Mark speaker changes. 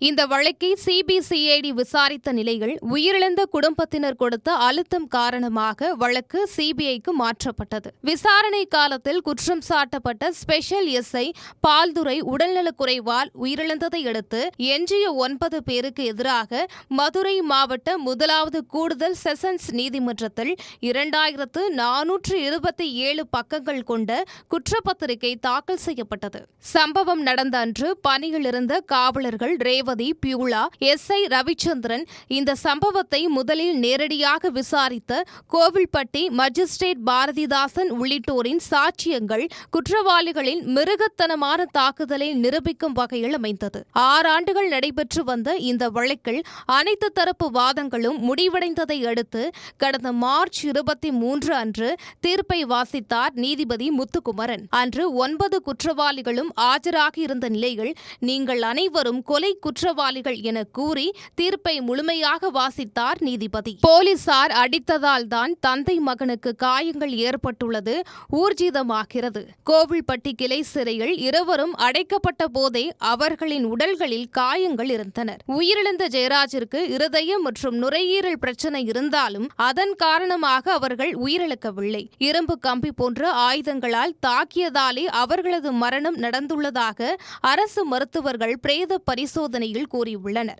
Speaker 1: இந்த வழக்கை சிபிசிஐடி விசாரித்த நிலையில் உயிரிழந்த குடும்பத்தினர் கொடுத்த அழுத்தம் காரணமாக வழக்கு சிபிஐக்கு மாற்றப்பட்டது. விசாரணை காலத்தில் குற்றம் சாட்டப்பட்ட ஸ்பெஷல் எஸ்ஐ பால்துரை உடல்நலக்குறைவால் உயிரிழந்ததை அடுத்து எஞ்சிய 9 பேருக்கு எதிராக மதுரை மாவட்ட முதலாவது கூடுதல் செஷன்ஸ் நீதிமன்றத்தில் 2427 பக்கங்கள் கொண்ட குற்றப்பத்திரிகை தாக்கல் செய்யப்பட்டது. சம்பவம் நடந்த அன்று பணியில் இருந்த காவலர்கள் பியூலா, எஸ்ஐ ரவிச்சந்திரன் இந்த சம்பவத்தை முதலில் நேரடியாக விசாரித்த கோவில்பட்டி மஜிஸ்ட்ரேட் பாரதிதாசன் உள்ளிட்டோரின் சாட்சியங்கள் குற்றவாளிகளின் மிருகத்தனமான தாக்குதலை நிரூபிக்கும் வகையில் அமைந்தது. 6 ஆண்டுகள் நடைபெற்று வந்த இந்த வழக்கில் அனைத்து தரப்பு வாதங்களும் முடிவடைந்ததை அடுத்து கடந்த மார்ச் 23 அன்று தீர்ப்பை வாசித்தார் நீதிபதி முத்துக்குமரன். அன்று 9 குற்றவாளிகளும் ஆஜராகியிருந்த நிலையில் நீங்கள் அனைவரும் கொலை குற்றவாளிகள் என கூறி தீர்ப்பை முழுமையாக வாசித்தார் நீதிபதி. போலீசார் அடித்ததால் தான் தந்தை மகனுக்கு காயங்கள் ஏற்பட்டுள்ளது ஊர்ஜிதமாகிறது. கோவில்பட்டி கிளை சிறையில் இருவரும் அடைக்கப்பட்ட போதே அவர்களின் உடல்களில் காயங்கள் இருந்தன. உயிரிழந்த ஜெயராஜிற்கு இருதயம் மற்றும் நுரையீரல் பிரச்சனை இருந்தாலும் அதன் காரணமாக அவர்கள் உயிரிழக்கவில்லை. இரும்பு கம்பி போன்ற ஆயுதங்களால் தாக்கியதாலே அவர்களது மரணம் நடந்துள்ளதாக அரசு மருத்துவர்கள் பிரேத பரிசோதனையில் கூறியுள்ளனர்.